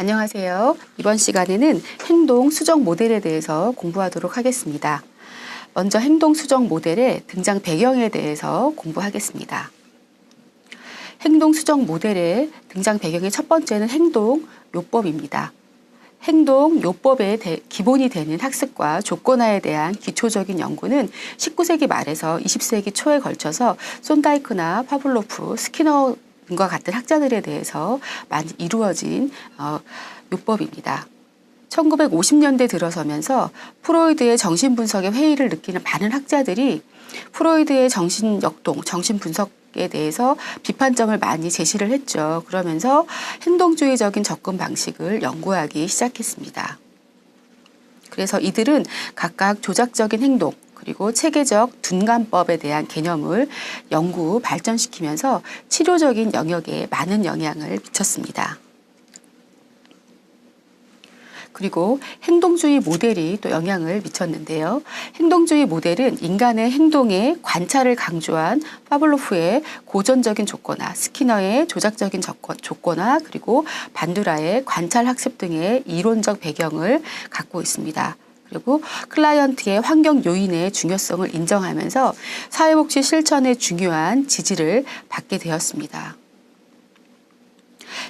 안녕하세요. 이번 시간에는 행동 수정 모델에 대해서 공부하도록 하겠습니다. 먼저 행동 수정 모델의 등장 배경에 대해서 공부하겠습니다. 행동 수정 모델의 등장 배경의 첫 번째는 행동 요법입니다. 행동 요법의 기본이 되는 학습과 조건화에 대한 기초적인 연구는 19세기 말에서 20세기 초에 걸쳐서 손다이크나 파블로프, 스키너 과 같은 학자들에 대해서 많이 이루어진 요법입니다. 1950년대 들어서면서 프로이드의 정신분석의 회의를 느끼는 많은 학자들이 프로이드의 정신역동, 정신분석에 대해서 비판점을 많이 제시를 했죠. 그러면서 행동주의적인 접근 방식을 연구하기 시작했습니다. 그래서 이들은 각각 조작적인 행동, 그리고 체계적 둔감법에 대한 개념을 연구, 발전시키면서 치료적인 영역에 많은 영향을 미쳤습니다. 그리고 행동주의 모델이 또 영향을 미쳤는데요. 행동주의 모델은 인간의 행동의 관찰을 강조한 파블로프의 고전적인 조건화, 스키너의 조작적인 조건화, 그리고 반두라의 관찰 학습 등의 이론적 배경을 갖고 있습니다. 그리고 클라이언트의 환경 요인의 중요성을 인정하면서 사회복지 실천의 중요한 지지를 받게 되었습니다.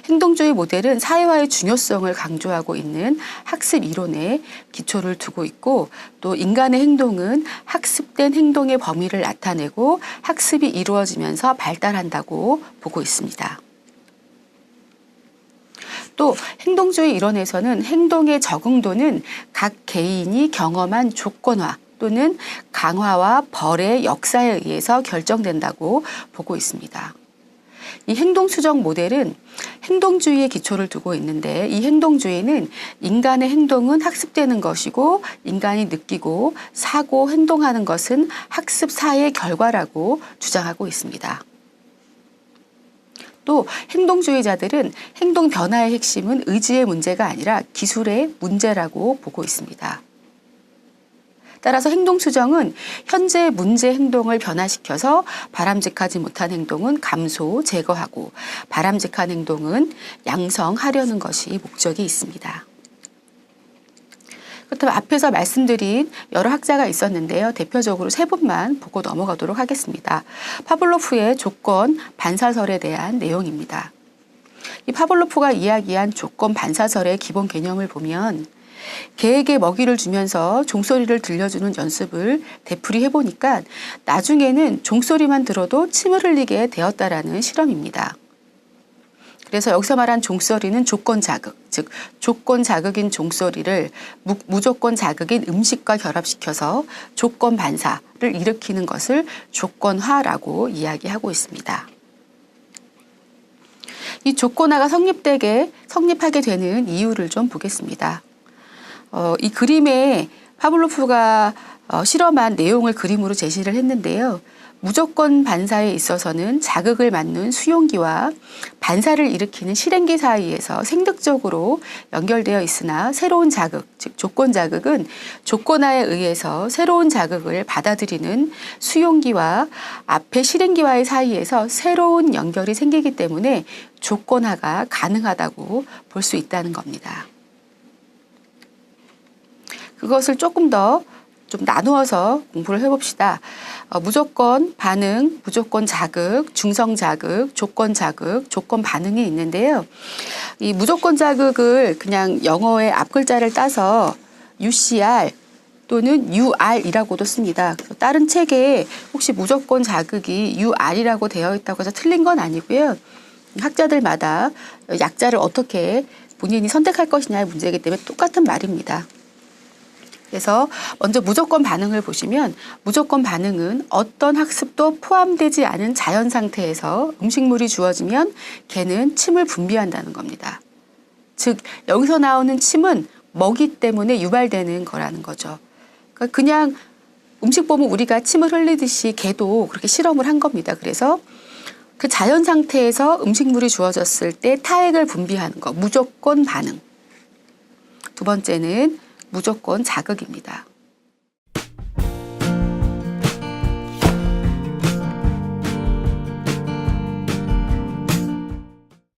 행동주의 모델은 사회화의 중요성을 강조하고 있는 학습 이론에 기초를 두고 있고, 또 인간의 행동은 학습된 행동의 범위를 나타내고 학습이 이루어지면서 발달한다고 보고 있습니다. 또 행동주의 이론에서는 행동의 적응도는 각 개인이 경험한 조건화 또는 강화와 벌의 역사에 의해서 결정된다고 보고 있습니다. 이 행동수정 모델은 행동주의에 기초를 두고 있는데, 이 행동주의는 인간의 행동은 학습되는 것이고 인간이 느끼고 사고 행동하는 것은 학습사의 결과라고 주장하고 있습니다. 또 행동주의자들은 행동 변화의 핵심은 의지의 문제가 아니라 기술의 문제라고 보고 있습니다. 따라서 행동수정은 현재 문제 행동을 변화시켜서 바람직하지 못한 행동은 감소, 제거하고 바람직한 행동은 양성하려는 것이 목적이 있습니다. 그렇다면 앞에서 말씀드린 여러 학자가 있었는데요. 대표적으로 세 분만 보고 넘어가도록 하겠습니다. 파블로프의 조건 반사설에 대한 내용입니다. 이 파블로프가 이야기한 조건 반사설의 기본 개념을 보면, 개에게 먹이를 주면서 종소리를 들려주는 연습을 되풀이 해보니까 나중에는 종소리만 들어도 침을 흘리게 되었다라는 실험입니다. 그래서 여기서 말한 종소리는 조건 자극, 즉 조건 자극인 종소리를 무조건 자극인 음식과 결합시켜서 조건 반사를 일으키는 것을 조건화라고 이야기하고 있습니다. 이 조건화가 성립하게 되는 이유를 좀 보겠습니다. 이 그림에 파블로프가 실험한 내용을 그림으로 제시를 했는데요. 무조건 반사에 있어서는 자극을 맞는 수용기와 반사를 일으키는 실행기 사이에서 생득적으로 연결되어 있으나, 새로운 자극, 즉 조건 자극은 조건화에 의해서 새로운 자극을 받아들이는 수용기와 앞에 실행기와의 사이에서 새로운 연결이 생기기 때문에 조건화가 가능하다고 볼 수 있다는 겁니다. 그것을 조금 더 좀 나누어서 공부를 해봅시다. 무조건 반응, 무조건 자극, 중성 자극, 조건 자극, 조건 반응이 있는데요. 이 무조건 자극을 그냥 영어의 앞글자를 따서 UCR 또는 UR이라고도 씁니다. 다른 책에 혹시 무조건 자극이 UR이라고 되어 있다고 해서 틀린 건 아니고요. 학자들마다 약자를 어떻게 본인이 선택할 것이냐의 문제이기 때문에 똑같은 말입니다. 그래서 먼저 무조건 반응을 보시면, 무조건 반응은 어떤 학습도 포함되지 않은 자연 상태에서 음식물이 주어지면 개는 침을 분비한다는 겁니다. 즉 여기서 나오는 침은 먹이 때문에 유발되는 거라는 거죠. 그러니까 그냥 음식 보면 우리가 침을 흘리듯이 개도 그렇게 실험을 한 겁니다. 그래서 그 자연 상태에서 음식물이 주어졌을 때 타액을 분비하는 거, 무조건 반응. 두 번째는 무조건 자극입니다.